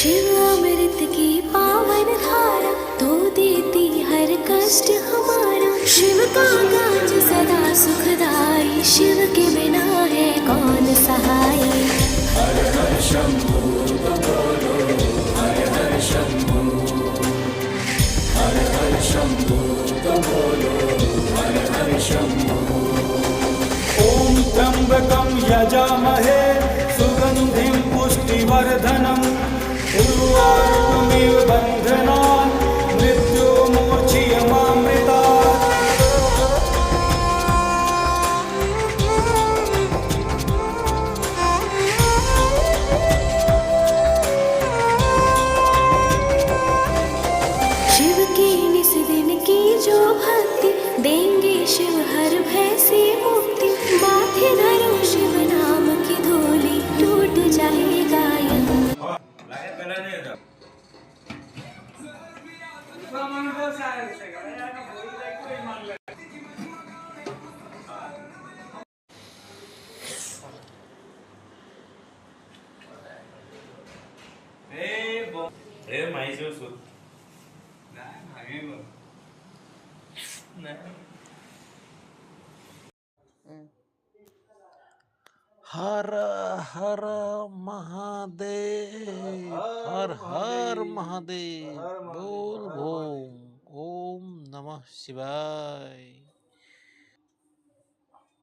शिव अमृत की पावन धारा, तो देती हर कष्ट हमारा। शिव का काज सदा सुखदाई, शिव के बिना है कौन सहाय। हर हर शंभू तो बोलो, हर हर शंभू, हर हर शंभू तो बोलो, हर हर शंभू। ओम त्र्यंबकं यजामहे सुगंधिं पुष्टिवर्धनम्, उर्वारुकमिव बन्धनान् मृत्युर्मोचयमामृतात्। शिव की निस दिन की जो भक्ति, देंगे शिव हर भय से मुक्ति। माथे धरो शिव नाम की धूली, टूट जाएगा यम। हर हर महादेव, हर हर महादेव, बोल बोल। ओम नमः शिवाय।